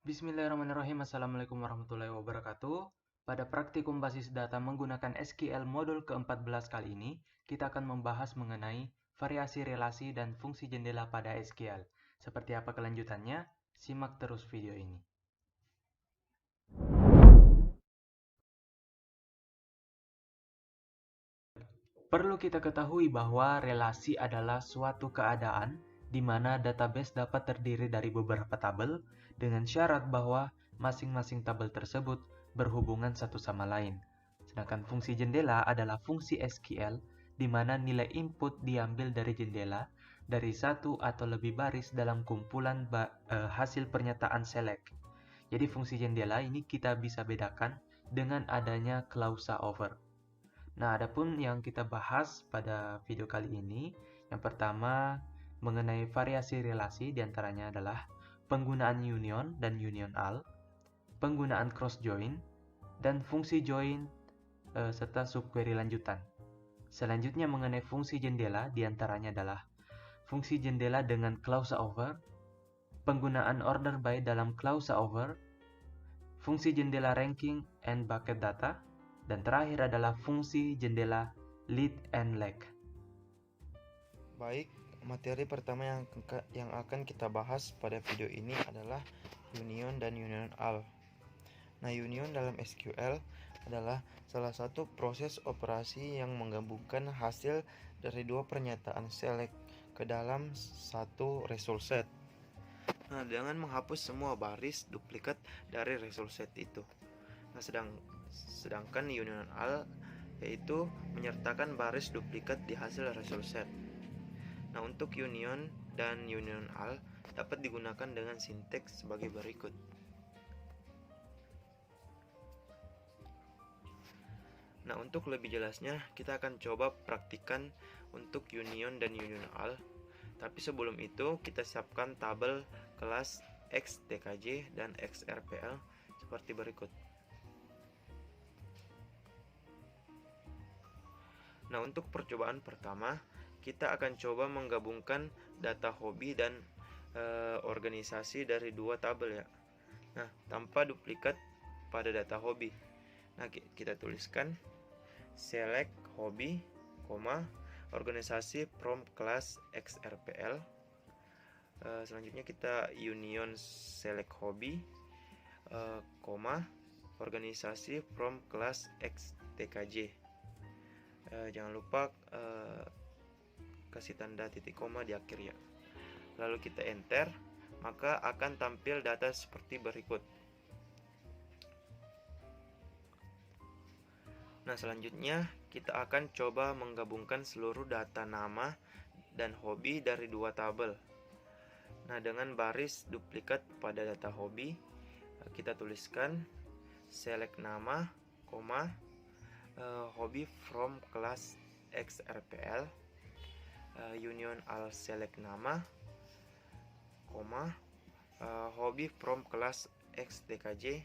Bismillahirrahmanirrahim. Assalamualaikum warahmatullahi wabarakatuh. Pada praktikum basis data menggunakan SQL modul ke-14 kali ini, kita akan membahas mengenai variasi relasi dan fungsi jendela pada SQL. Seperti apa kelanjutannya? Simak terus video ini. Perlu kita ketahui bahwa relasi adalah suatu keadaan di mana database dapat terdiri dari beberapa tabel dengan syarat bahwa masing-masing tabel tersebut berhubungan satu sama lain. Sedangkan fungsi jendela adalah fungsi SQL di mana nilai input diambil dari jendela dari satu atau lebih baris dalam kumpulan hasil pernyataan select. Jadi fungsi jendela ini kita bisa bedakan dengan adanya klausa over. Nah, adapun yang kita bahas pada video kali ini, yang pertama mengenai variasi relasi, diantaranya adalah penggunaan union dan union all, penggunaan cross join, dan fungsi join serta subquery lanjutan. Selanjutnya mengenai fungsi jendela, diantaranya adalah fungsi jendela dengan klausa over, penggunaan order by dalam klausa over, fungsi jendela ranking and bucket data, dan terakhir adalah fungsi jendela lead and lag. Baik, materi pertama yang akan kita bahas pada video ini adalah union dan union all. Nah, union dalam SQL adalah salah satu proses operasi yang menggabungkan hasil dari dua pernyataan select ke dalam satu result set. Nah, dengan menghapus semua baris duplikat dari result set itu. Nah, sedangkan union all yaitu menyertakan baris duplikat di hasil result set. Nah, untuk union dan union all dapat digunakan dengan sinteks sebagai berikut. Nah, untuk lebih jelasnya, kita akan coba praktikan untuk union dan union all. Tapi sebelum itu, kita siapkan tabel kelas XTKJ dan XRPL seperti berikut. Nah, untuk percobaan pertama, kita akan coba menggabungkan data hobi dan organisasi dari dua tabel ya. Nah, tanpa duplikat pada data hobi. Nah, kita tuliskan select hobi, organisasi from class XRPL. Selanjutnya kita union select hobi, organisasi from class XTKJ. Jangan lupa kasih tanda titik koma di akhir ya. Lalu kita enter, maka akan tampil data seperti berikut. Nah, selanjutnya kita akan coba menggabungkan seluruh data nama dan hobi dari dua tabel. Nah, dengan baris duplikat pada data hobi, kita tuliskan select nama, hobi from class XRPL, union all select nama, hobi from class XTKJ,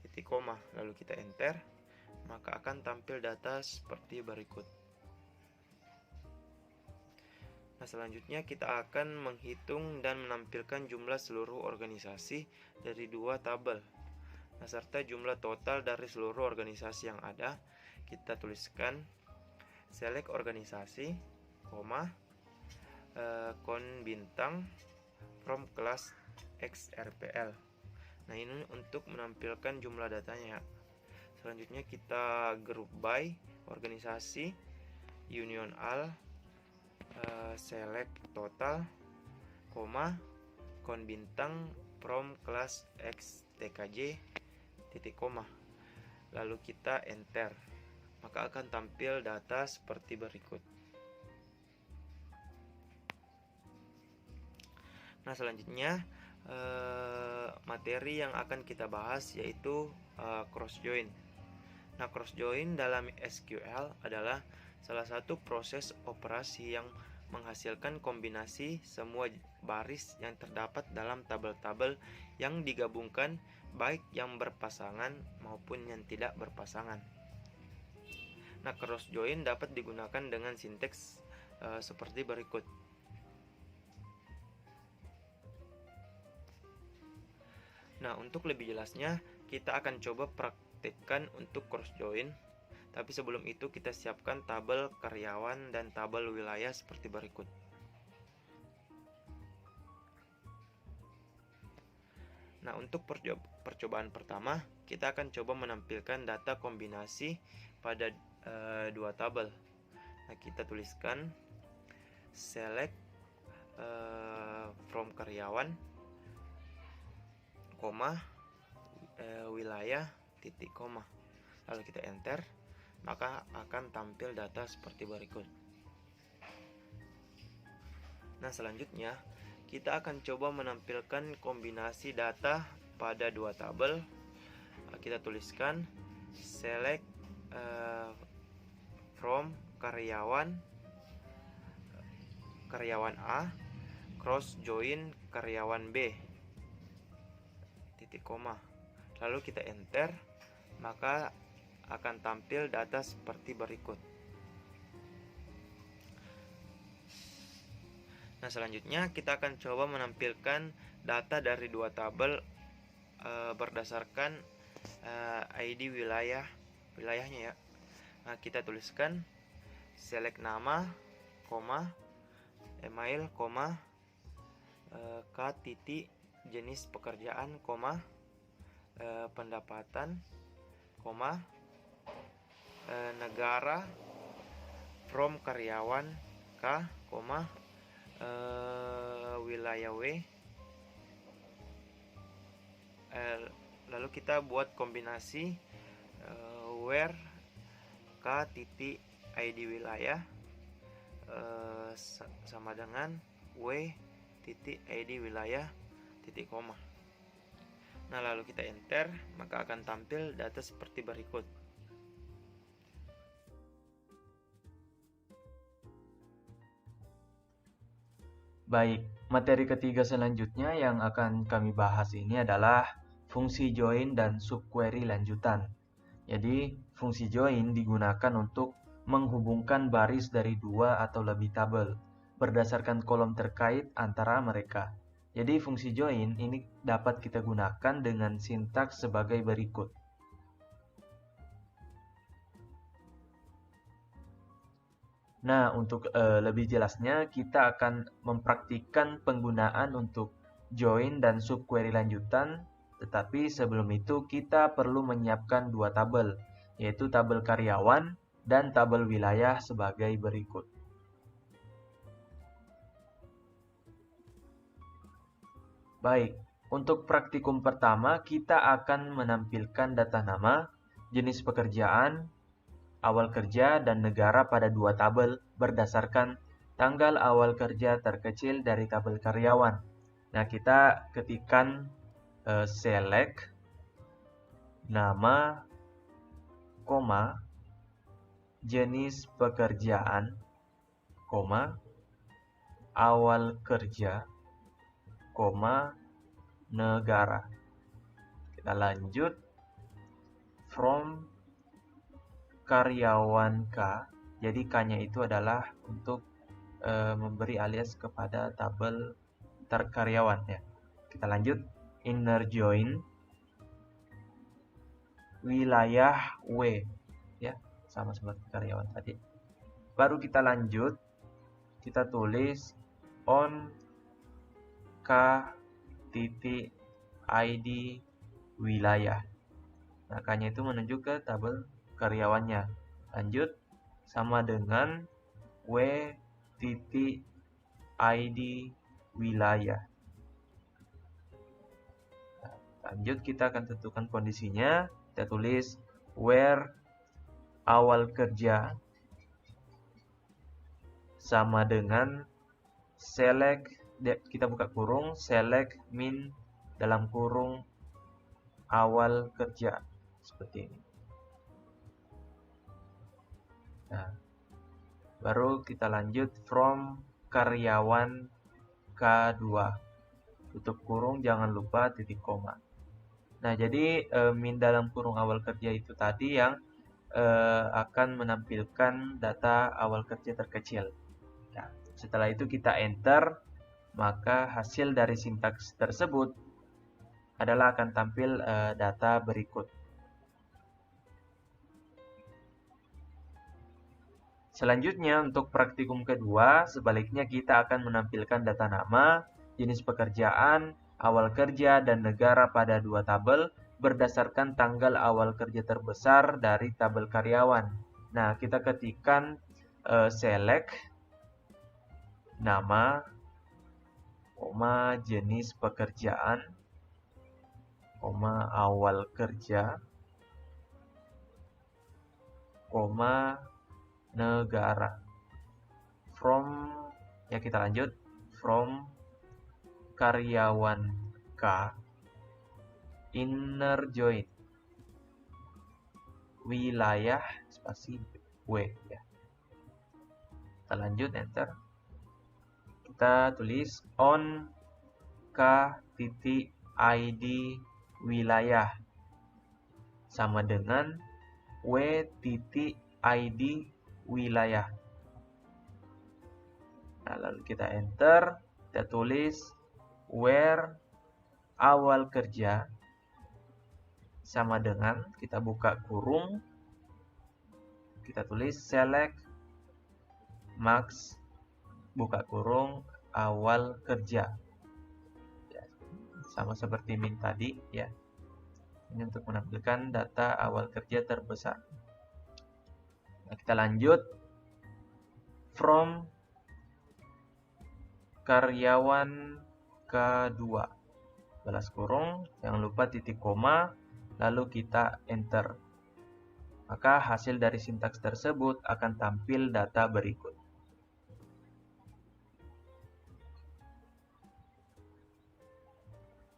titik koma, lalu kita enter, maka akan tampil data seperti berikut. Nah, selanjutnya kita akan menghitung dan menampilkan jumlah seluruh organisasi dari dua tabel. Nah, serta jumlah total dari seluruh organisasi yang ada. Kita tuliskan select organisasi, kon bintang from class XRPL. Nah, ini untuk menampilkan jumlah datanya. Selanjutnya kita group by organisasi, union all, select total, kon bintang from class XTKJ, titik koma. Lalu kita enter, maka akan tampil data seperti berikut. Nah, selanjutnya materi yang akan kita bahas yaitu cross join. Nah, cross join dalam SQL adalah salah satu proses operasi yang menghasilkan kombinasi semua baris yang terdapat dalam tabel-tabel yang digabungkan, baik yang berpasangan maupun yang tidak berpasangan. Nah, cross join dapat digunakan dengan sinteks seperti berikut. Nah, untuk lebih jelasnya, kita akan coba praktekkan untuk cross join. Tapi sebelum itu kita siapkan tabel karyawan dan tabel wilayah seperti berikut. Nah, untuk percobaan pertama, kita akan coba menampilkan data kombinasi pada dua tabel. Nah, kita tuliskan select from karyawan, koma, wilayah, titik, koma. Lalu kita enter, maka akan tampil data seperti berikut. Nah, selanjutnya kita akan coba menampilkan kombinasi data pada dua tabel. Kita tuliskan select from karyawan A cross join karyawan B, titik, koma. Lalu kita enter, maka akan tampil data seperti berikut. Nah, selanjutnya kita akan coba menampilkan data dari dua tabel berdasarkan ID wilayahnya ya. Nah, kita tuliskan select nama, koma, email, koma, k titik jenis pekerjaan, koma, pendapatan, koma, negara from karyawan K, koma, wilayah W. Lalu kita buat kombinasi where K titik ID wilayah sama dengan W titik ID wilayah, titik, koma. Nah, lalu kita enter, maka akan tampil data seperti berikut. Baik, materi ketiga selanjutnya yang akan kami bahas ini adalah fungsi join dan subquery lanjutan. Jadi, fungsi join digunakan untuk menghubungkan baris dari dua atau lebih tabel berdasarkan kolom terkait antara mereka. Jadi, fungsi join ini dapat kita gunakan dengan sintaks sebagai berikut. Nah, untuk lebih jelasnya, kita akan mempraktikkan penggunaan untuk join dan subquery lanjutan, tetapi sebelum itu kita perlu menyiapkan dua tabel, yaitu tabel karyawan dan tabel wilayah sebagai berikut. Baik, untuk praktikum pertama, kita akan menampilkan data nama, jenis pekerjaan, awal kerja, dan negara pada dua tabel berdasarkan tanggal awal kerja terkecil dari tabel karyawan. Nah, kita ketikkan select nama, koma, jenis pekerjaan, koma, awal kerja, koma, negara. Kita lanjut from karyawan K, jadi K-nya itu adalah untuk memberi alias kepada tabel karyawan ya. Kita lanjut inner join wilayah W ya, sama seperti karyawan tadi. Baru kita lanjut, kita tulis on K titik ID wilayah. Nah, K-nya itu menunjuk ke tabel karyawannya. Lanjut sama dengan W titik ID wilayah. Nah, lanjut kita akan tentukan kondisinya. Kita tulis where awal kerja sama dengan select, kita buka kurung, select min dalam kurung awal kerja, seperti ini. Nah, baru kita lanjut from karyawan K2, tutup kurung, jangan lupa titik koma. Nah, jadi min dalam kurung awal kerja itu tadi yang akan menampilkan data awal kerja terkecil. Nah, setelah itu kita enter, maka hasil dari sintaks tersebut adalah akan tampil data berikut. Selanjutnya untuk praktikum kedua, sebaliknya kita akan menampilkan data nama, jenis pekerjaan, awal kerja, dan negara pada dua tabel berdasarkan tanggal awal kerja terbesar dari tabel karyawan. Nah, kita ketikkan select nama, jenis pekerjaan, awal kerja, negara. From, ya kita lanjut, from karyawan K, inner join, wilayah spasi W ya. Kita lanjut, enter. Kita tulis on K.id wilayah sama dengan W.id wilayah. Nah, lalu kita enter, kita tulis where awal kerja sama dengan, kita buka kurung, kita tulis select max, buka kurung, awal kerja. Ya, sama seperti min tadi ya. Ini untuk menampilkan data awal kerja terbesar. Nah, kita lanjut. From karyawan kedua, balas kurung, jangan lupa titik koma, lalu kita enter. Maka hasil dari sintaks tersebut akan tampil data berikut.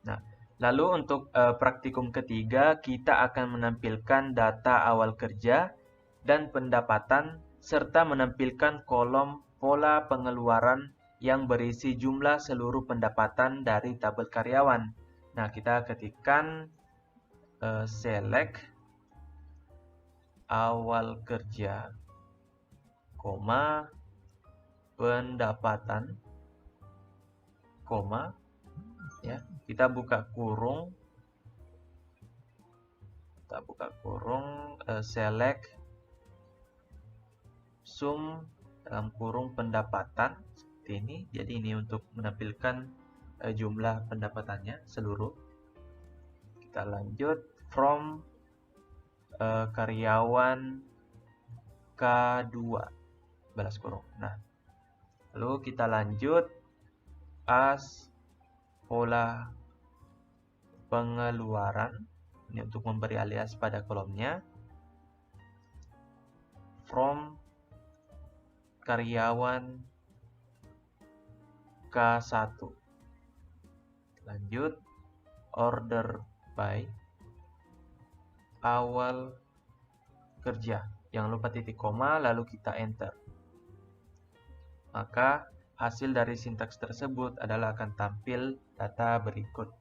Nah, lalu untuk praktikum ketiga, kita akan menampilkan data awal kerja dan pendapatan, serta menampilkan kolom pola pengeluaran yang berisi jumlah seluruh pendapatan dari tabel karyawan. Nah, kita ketikkan select awal kerja, pendapatan, ya, kita buka kurung, select sum dalam kurung pendapatan seperti ini. Jadi ini untuk menampilkan jumlah pendapatannya seluruh. Kita lanjut from karyawan K2, balas kurung. Nah, lalu kita lanjut as pola pengeluaran, ini untuk memberi alias pada kolomnya, from karyawan K1. Lanjut order by awal kerja. Jangan lupa titik koma, lalu kita enter. Maka hasil dari sintaks tersebut adalah akan tampil data berikut.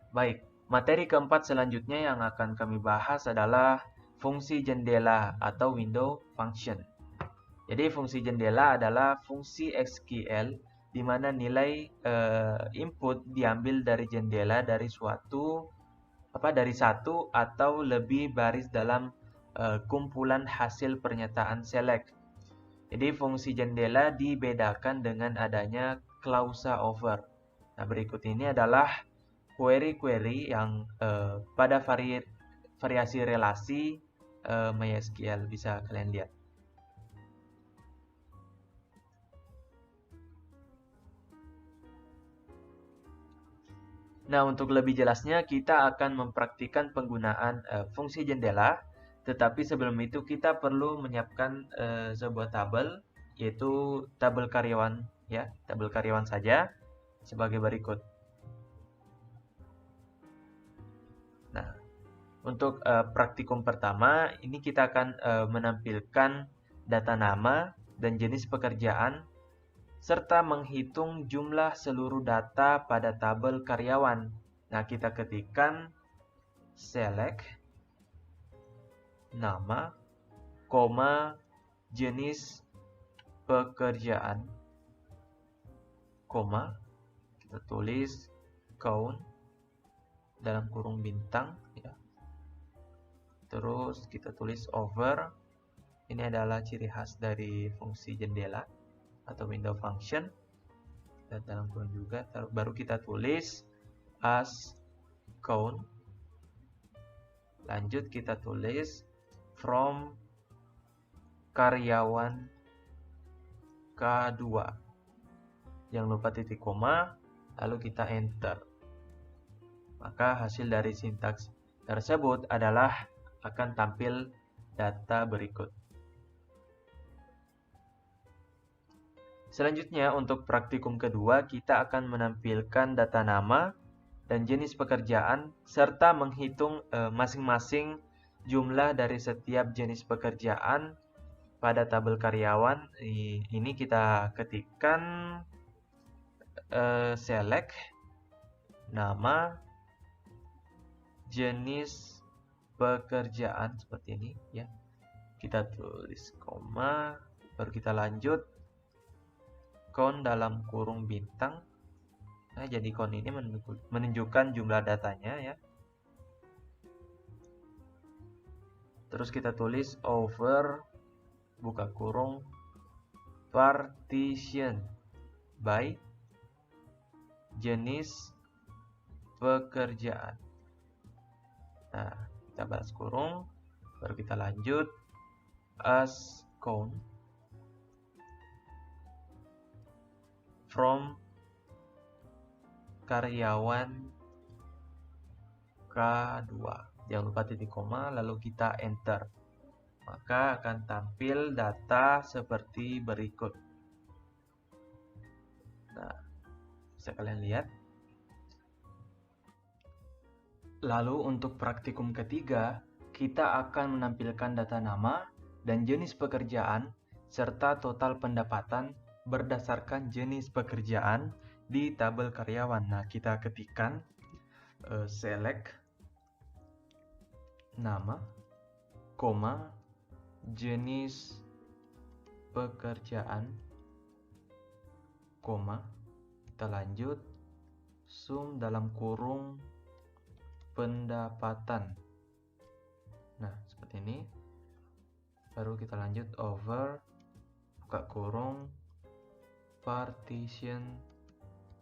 Baik, materi keempat selanjutnya yang akan kami bahas adalah fungsi jendela atau window function. Jadi fungsi jendela adalah fungsi SQL di mana nilai input diambil dari jendela dari satu atau lebih baris dalam kumpulan hasil pernyataan select. Jadi fungsi jendela dibedakan dengan adanya klausa over. Nah, berikut ini adalah query-query yang pada variasi relasi MySQL, bisa kalian lihat. Nah, untuk lebih jelasnya kita akan mempraktikkan penggunaan fungsi jendela, tetapi sebelum itu kita perlu menyiapkan sebuah tabel, yaitu tabel karyawan ya, tabel karyawan saja sebagai berikut. Nah, untuk praktikum pertama ini kita akan menampilkan data nama dan jenis pekerjaan serta menghitung jumlah seluruh data pada tabel karyawan. Nah, kita ketikkan select nama, jenis pekerjaan, koma, kita tulis count dalam kurung bintang ya. Terus kita tulis over, ini adalah ciri khas dari fungsi jendela atau window function, dan dalam kurung juga. Baru kita tulis as count, lanjut kita tulis from karyawan K2, jangan lupa titik koma, lalu kita enter. Maka hasil dari sintaks tersebut adalah akan tampil data berikut. Selanjutnya untuk praktikum kedua, kita akan menampilkan data nama dan jenis pekerjaan serta menghitung masing-masing jumlah dari setiap jenis pekerjaan pada tabel karyawan. Ini kita ketikkan select nama jenis pekerjaan seperti ini ya. Kita tulis koma, baru kita lanjut count dalam kurung bintang. Nah, jadi count ini menunjukkan jumlah datanya ya. Terus kita tulis over buka kurung partition by jenis pekerjaan. Nah, kita balas kurung, baru kita lanjut as count from karyawan K2. Jangan lupa titik koma, lalu kita enter. Maka akan tampil data seperti berikut. Nah, bisa kalian lihat. Lalu untuk praktikum ketiga, kita akan menampilkan data nama dan jenis pekerjaan serta total pendapatan berdasarkan jenis pekerjaan di tabel karyawan. Nah, kita ketikkan select nama, koma, jenis pekerjaan, koma, kita lanjut sum dalam kurung pendapatan. Nah, seperti ini. Baru kita lanjut over buka kurung partition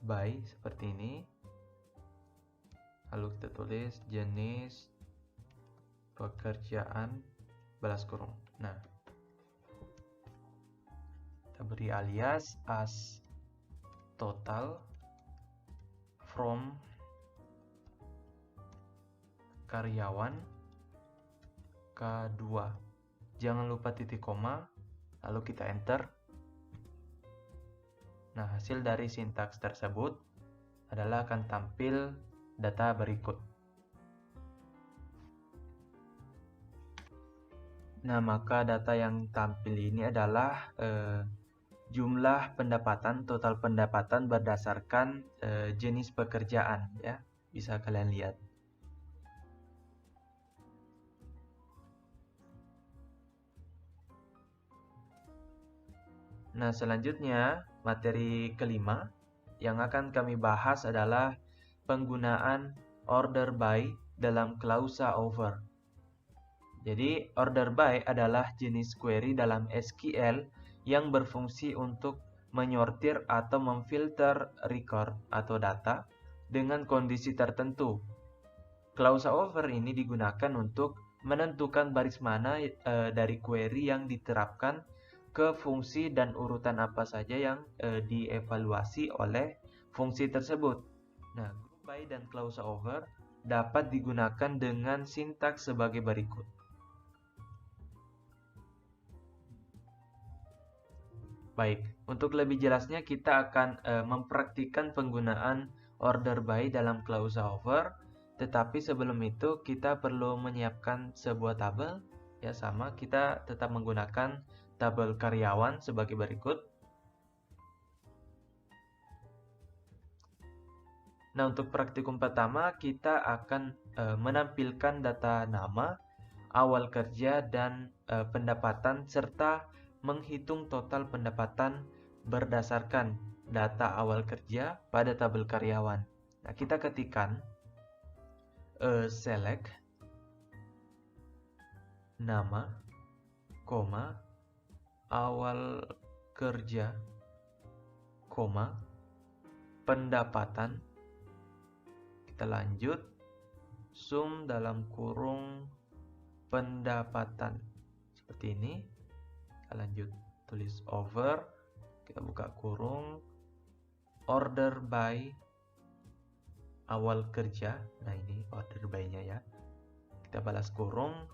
by seperti ini. Lalu kita tulis jenis pekerjaan balas kurung. Nah, kita beri alias as total from karyawan K2. Jangan lupa titik koma, lalu kita enter. Nah, hasil dari sintaks tersebut adalah akan tampil data berikut. Nah, maka data yang tampil ini adalah jumlah pendapatan, total pendapatan berdasarkan jenis pekerjaan ya. Bisa kalian lihat. Nah, selanjutnya materi kelima yang akan kami bahas adalah penggunaan order by dalam klausa over. Jadi, order by adalah jenis query dalam SQL yang berfungsi untuk menyortir atau memfilter record atau data dengan kondisi tertentu. Klausa over ini digunakan untuk menentukan baris mana dari query yang diterapkan ke fungsi dan urutan apa saja yang dievaluasi oleh fungsi tersebut. Nah, group by dan klausa over dapat digunakan dengan sintaks sebagai berikut. Baik, untuk lebih jelasnya kita akan mempraktikkan penggunaan order by dalam klausa over, tetapi sebelum itu kita perlu menyiapkan sebuah tabel. Ya, sama, kita tetap menggunakan tabel karyawan sebagai berikut. Nah, untuk praktikum pertama kita akan menampilkan data nama, awal kerja, dan pendapatan serta menghitung total pendapatan berdasarkan data awal kerja pada tabel karyawan. Nah, kita ketikkan select nama, koma, awal kerja, koma, pendapatan. Kita lanjut, sum dalam kurung pendapatan. Seperti ini. Kita lanjut, tulis over, kita buka kurung, order by awal kerja. Nah, ini order by-nya ya. Kita balas kurung,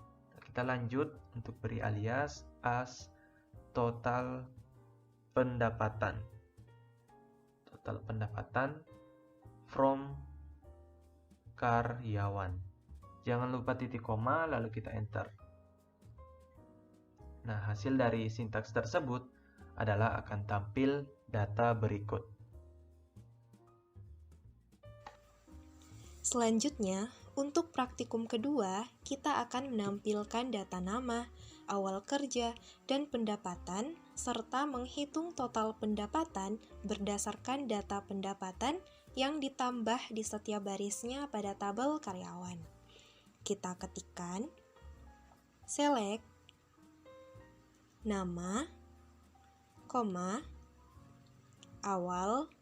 kita lanjut untuk beri alias as total pendapatan. Total pendapatan from karyawan. Jangan lupa titik koma, lalu kita enter. Nah, hasil dari sintaks tersebut adalah akan tampil data berikut. Selanjutnya, untuk praktikum kedua, kita akan menampilkan data nama, awal kerja, dan pendapatan, serta menghitung total pendapatan berdasarkan data pendapatan yang ditambah di setiap barisnya pada tabel karyawan. Kita ketikkan select nama, koma, awal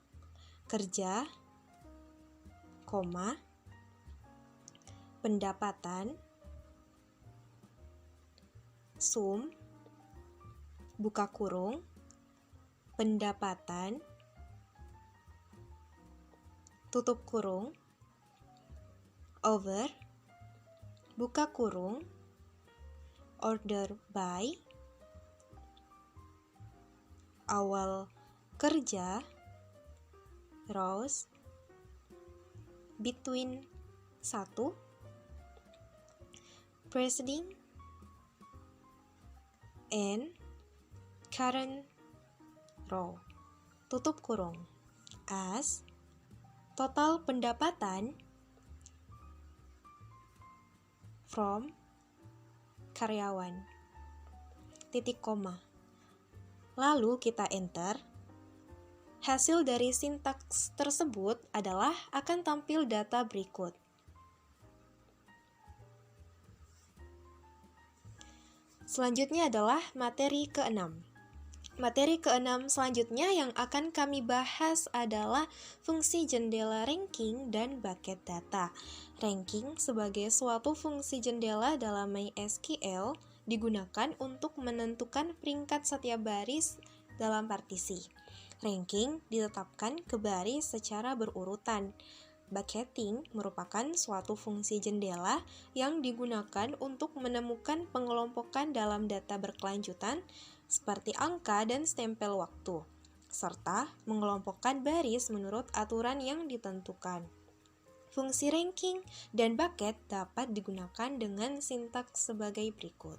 kerja, koma, pendapatan, sum, buka kurung, pendapatan, tutup kurung, over, buka kurung, order by, awal kerja, rows, between 1, preceding, and current row, tutup kurung, as total pendapatan from karyawan, titik koma. Lalu kita enter. Hasil dari sintaks tersebut adalah akan tampil data berikut. Selanjutnya adalah materi ke-6. Materi ke-6 selanjutnya yang akan kami bahas adalah fungsi jendela ranking dan bucket data. Ranking sebagai suatu fungsi jendela dalam MySQL digunakan untuk menentukan peringkat setiap baris dalam partisi. Ranking ditetapkan ke baris secara berurutan. Bucketing merupakan suatu fungsi jendela yang digunakan untuk menemukan pengelompokan dalam data berkelanjutan seperti angka dan stempel waktu, serta mengelompokkan baris menurut aturan yang ditentukan. Fungsi ranking dan bucket dapat digunakan dengan sintaks sebagai berikut.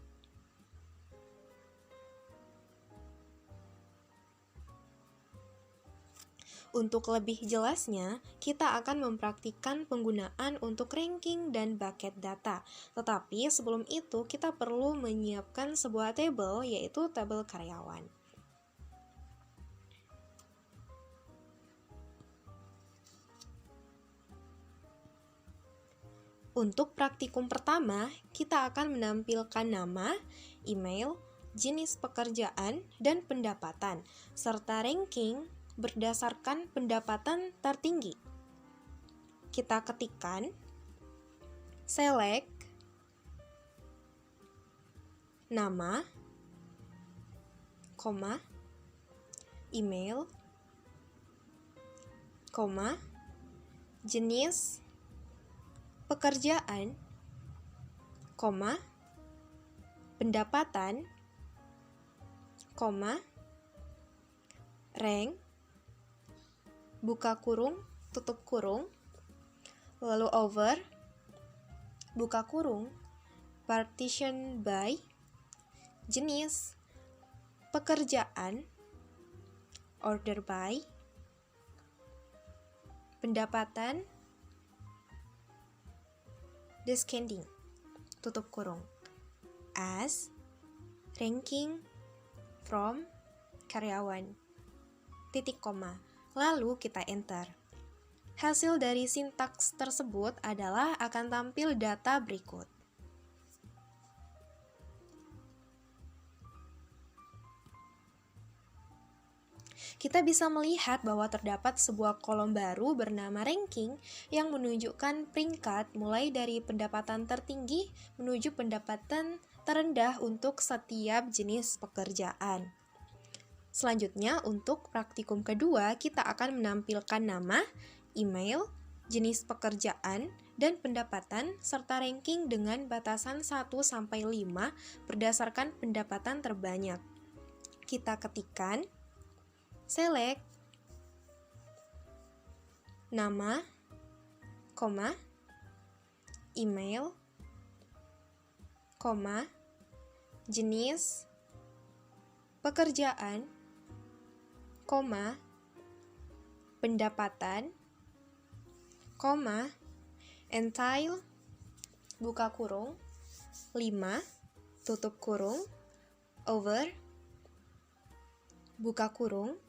Untuk lebih jelasnya, kita akan mempraktikkan penggunaan untuk ranking dan bucket data. Tetapi sebelum itu, kita perlu menyiapkan sebuah tabel, yaitu tabel karyawan. Untuk praktikum pertama, kita akan menampilkan nama, email, jenis pekerjaan, dan pendapatan, serta ranking berdasarkan pendapatan tertinggi. Kita ketikkan select nama, koma, email, koma, jenis pekerjaan, koma, pendapatan, koma, rank, buka kurung, tutup kurung, lalu over, buka kurung, partition by, jenis pekerjaan, order by, pendapatan, descending, tutup kurung, as, ranking, from karyawan, titik koma, lalu kita enter. Hasil dari sintaks tersebut adalah akan tampil data berikut. Kita bisa melihat bahwa terdapat sebuah kolom baru bernama ranking yang menunjukkan peringkat mulai dari pendapatan tertinggi menuju pendapatan terendah untuk setiap jenis pekerjaan. Selanjutnya, untuk praktikum kedua, kita akan menampilkan nama, email, jenis pekerjaan, dan pendapatan, serta ranking dengan batasan 1-5 berdasarkan pendapatan terbanyak. Kita ketikkan select nama, email, jenis pekerjaan, pendapatan, entail, buka kurung, 5, tutup kurung, over, buka kurung,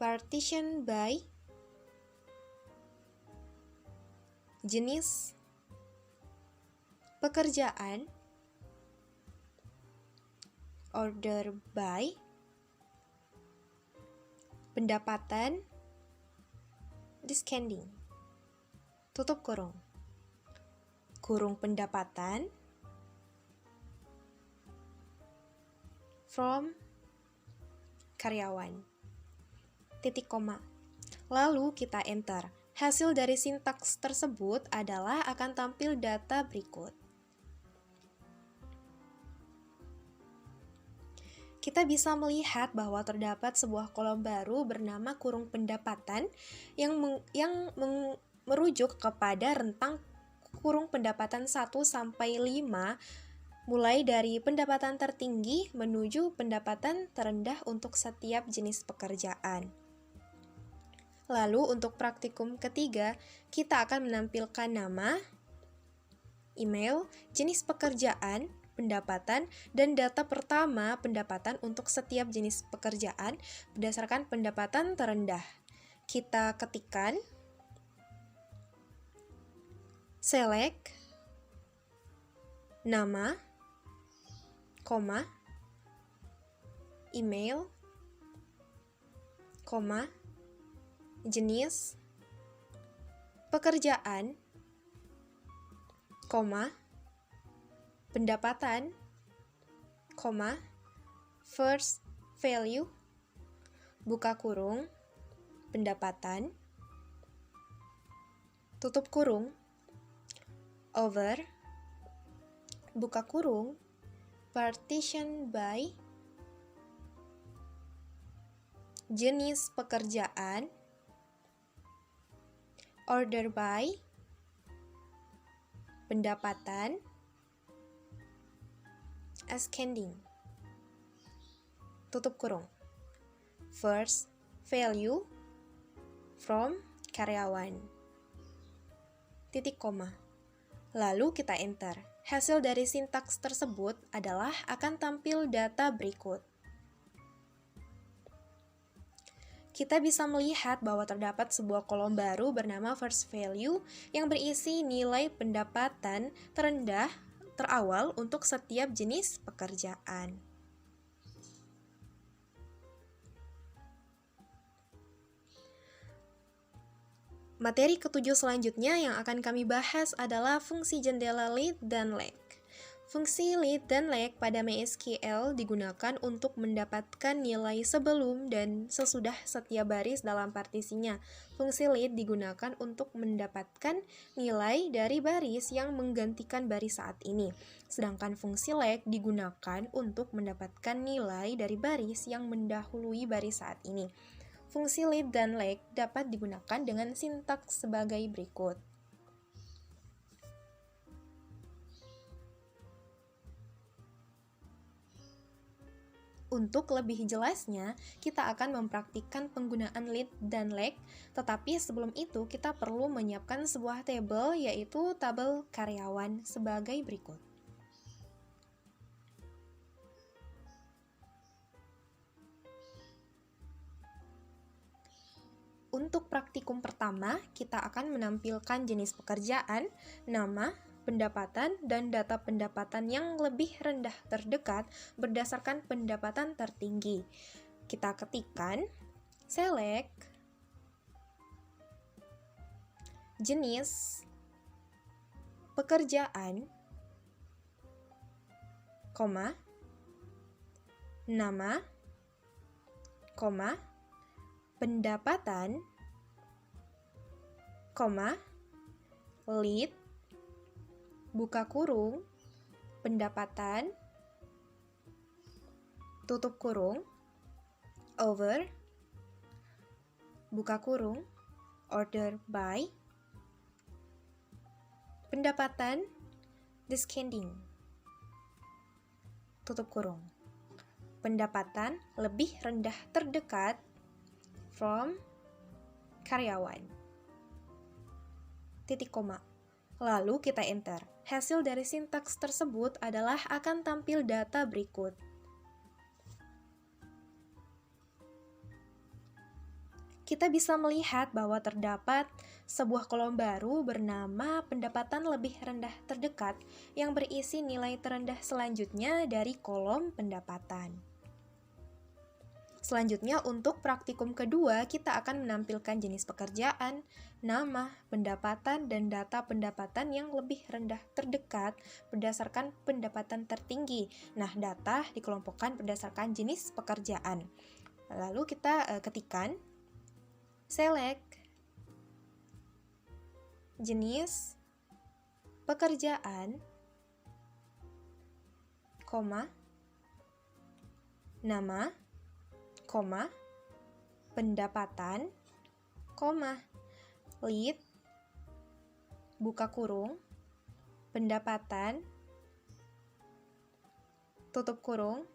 partition by, jenis pekerjaan, order by, pendapatan, descending, tutup kurung, kurung pendapatan, from karyawan, titik koma, lalu kita enter. Hasil dari sintaks tersebut adalah akan tampil data berikut. Kita bisa melihat bahwa terdapat sebuah kolom baru bernama kurung pendapatan yang merujuk kepada rentang kurung pendapatan 1-5 mulai dari pendapatan tertinggi menuju pendapatan terendah untuk setiap jenis pekerjaan. Lalu untuk praktikum ketiga, kita akan menampilkan nama, email, jenis pekerjaan, pendapatan, dan data pertama pendapatan untuk setiap jenis pekerjaan berdasarkan pendapatan terendah. Kita ketikkan select nama, email, jenis pekerjaan, pendapatan, first value, buka kurung, pendapatan, tutup kurung, over, buka kurung, partition by, jenis pekerjaan, order by, pendapatan, ascending, tutup kurung, first value, from karyawan, titik koma, lalu kita enter. Hasil dari sintaks tersebut adalah akan tampil data berikut. Kita bisa melihat bahwa terdapat sebuah kolom baru bernama first value yang berisi nilai pendapatan terendah terawal untuk setiap jenis pekerjaan. Materi ketujuh selanjutnya yang akan kami bahas adalah fungsi jendela lead dan lag. Fungsi lead dan lag pada MySQL digunakan untuk mendapatkan nilai sebelum dan sesudah setiap baris dalam partisinya. Fungsi lead digunakan untuk mendapatkan nilai dari baris yang menggantikan baris saat ini. Sedangkan fungsi lag digunakan untuk mendapatkan nilai dari baris yang mendahului baris saat ini. Fungsi lead dan lag dapat digunakan dengan sintaks sebagai berikut. Untuk lebih jelasnya, kita akan mempraktikkan penggunaan lead dan lag, tetapi sebelum itu kita perlu menyiapkan sebuah tabel, yaitu tabel karyawan sebagai berikut. untuk praktikum pertama, kita akan menampilkan jenis pekerjaan, nama, pendapatan, dan data pendapatan yang lebih rendah terdekat berdasarkan pendapatan tertinggi. Kita ketikkan, select, jenis, pekerjaan, koma, nama, koma, pendapatan, koma, lead, buka kurung, pendapatan, tutup kurung, over, buka kurung, order by, pendapatan, descending, tutup kurung, pendapatan lebih rendah terdekat from karyawan, titik koma. Lalu kita enter. Hasil dari sintaks tersebut adalah akan tampil data berikut. Kita bisa melihat bahwa terdapat sebuah kolom baru bernama pendapatan lebih rendah terdekat yang berisi nilai terendah selanjutnya dari kolom pendapatan. Selanjutnya, untuk praktikum kedua, kita akan menampilkan jenis pekerjaan, nama, pendapatan, dan data pendapatan yang lebih rendah terdekat berdasarkan pendapatan tertinggi. Nah, data dikelompokkan berdasarkan jenis pekerjaan. Lalu kita ketikkan, select, jenis pekerjaan, koma, nama, koma, pendapatan, koma, lead, buka kurung, pendapatan, tutup kurung,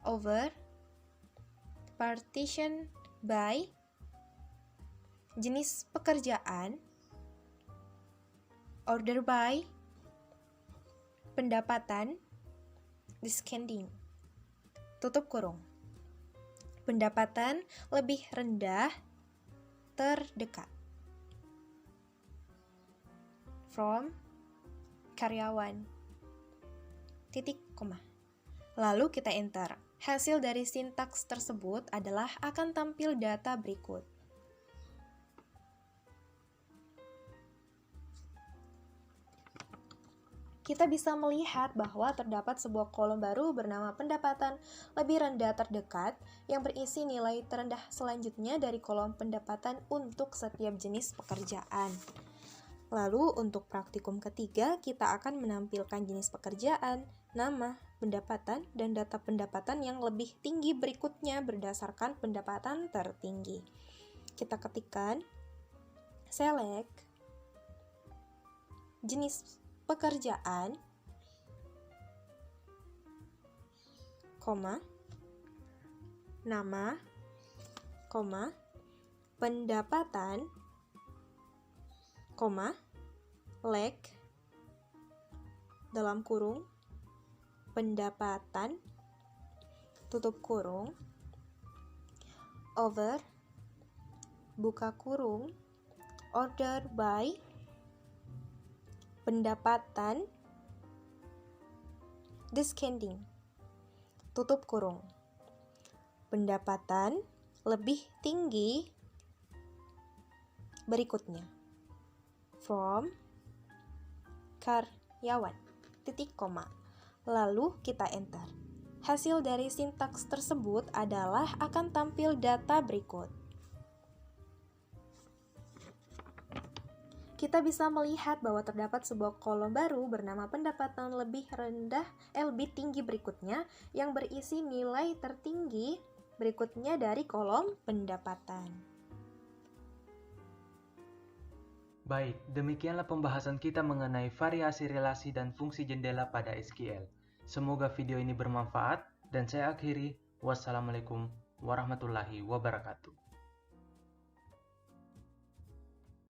over, partition by, jenis pekerjaan, order by, pendapatan, descending, tutup kurung. Pendapatan lebih rendah terdekat from karyawan, titik koma. Lalu kita enter. Hasil dari sintaks tersebut adalah akan tampil data berikut. Kita bisa melihat bahwa terdapat sebuah kolom baru bernama pendapatan lebih rendah terdekat yang berisi nilai terendah selanjutnya dari kolom pendapatan untuk setiap jenis pekerjaan. Lalu untuk praktikum ketiga, kita akan menampilkan jenis pekerjaan, nama, pendapatan, dan data pendapatan yang lebih tinggi berikutnya berdasarkan pendapatan tertinggi. Kita ketikkan, select, jenis pekerjaan, koma, nama, koma, pendapatan, koma, leg, dalam kurung, pendapatan, tutup kurung, over, buka kurung, order by, pendapatan, descending, tutup kurung, pendapatan lebih tinggi berikutnya from karyawan, titik koma. Lalu kita enter. Hasil dari sintaks tersebut adalah akan tampil data berikut. Kita bisa melihat bahwa terdapat sebuah kolom baru bernama pendapatan lebih tinggi berikutnya yang berisi nilai tertinggi berikutnya dari kolom pendapatan. Baik, demikianlah pembahasan kita mengenai variasi relasi dan fungsi jendela pada SQL. Semoga video ini bermanfaat dan saya akhiri. Wassalamualaikum warahmatullahi wabarakatuh.